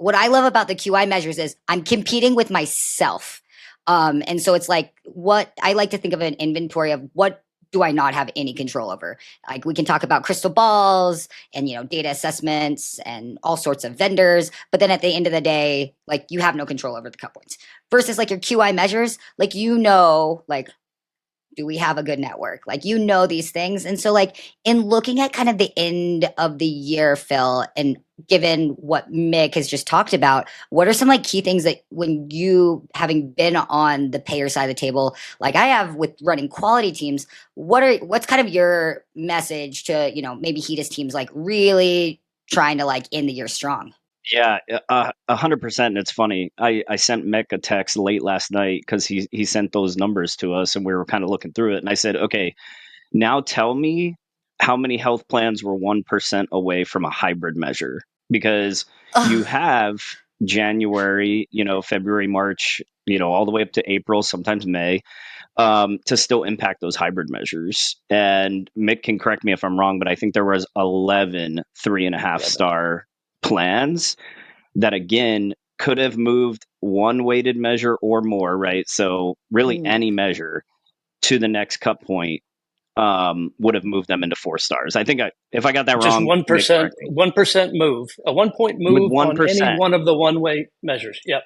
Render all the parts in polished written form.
what I love about the QI measures is I'm competing with myself. And so it's like what I like to think of an inventory of what do I not have any control over? Like we can talk about crystal balls and data assessments and all sorts of vendors, but then at the end of the day, like you have no control over the cut points. Versus like your QI measures, like like do we have a good network? Like these things. And so like in looking at kind of the end of the year, Phil, and given what Mick has just talked about, what are some like key things that when you having been on the payer side of the table, like I have with running quality teams, what's kind of your message to, maybe HEDIS teams like really trying to like end the year strong? Yeah, 100%. And it's funny. I sent Mick a text late last night because he sent those numbers to us and we were kind of looking through it. And I said, okay, now tell me how many health plans were 1% away from a hybrid measure, because you have January, February, March, all the way up to April, sometimes May, to still impact those hybrid measures. And Mick can correct me if I'm wrong, but I think there was 11 3.5-star plans that again could have moved one weighted measure or more, right? So really any measure to the next cut point would have moved them into 4 stars. I think if I got that just wrong, 1%, 1% move, a 1 point move on any one of the one way measures. Yep.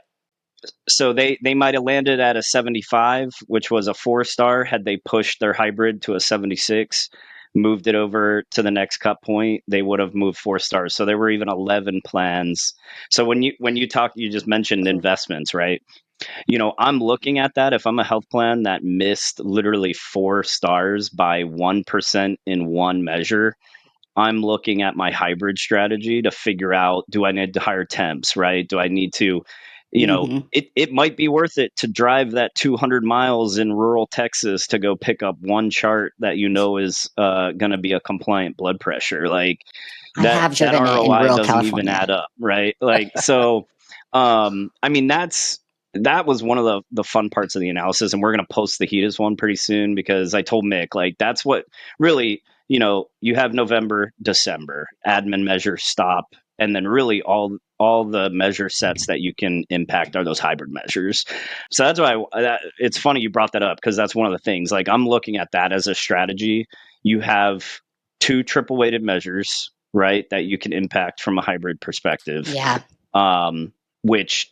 So they might have landed at a 75, which was a 4-star had they pushed their hybrid to a 76. Moved it over to the next cut point, they would have moved 4 stars. So there were even 11 plans. So when you talk, you just mentioned investments, right? I'm looking at that. If I'm a health plan that missed literally 4 stars by 1% in one measure, I'm looking at my hybrid strategy to figure out, do I need to hire temps, right? Do I need to it might be worth it to drive that 200 miles in rural Texas to go pick up one chart that is going to be a compliant blood pressure. Like that ROI doesn't California. even add up, right? Like, so, I mean, that was one of the fun parts of the analysis, and we're going to post the HEDIS one pretty soon because I told Mick, like, that's what really, you have November, December, admin measures stop, and then really all the measure sets that you can impact are those hybrid measures. So that's why it's funny you brought that up, because that's one of the things. Like, I'm looking at that as a strategy. You have 2 triple weighted measures, right, that you can impact from a hybrid perspective. Yeah. Which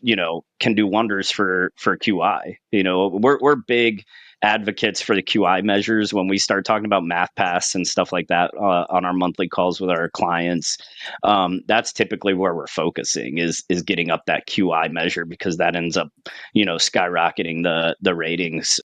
can do wonders for QI. We're big advocates for the QI measures when we start talking about MathPass and stuff like that on our monthly calls with our clients. That's typically where we're focusing is getting up that QI measure, because that ends up skyrocketing the ratings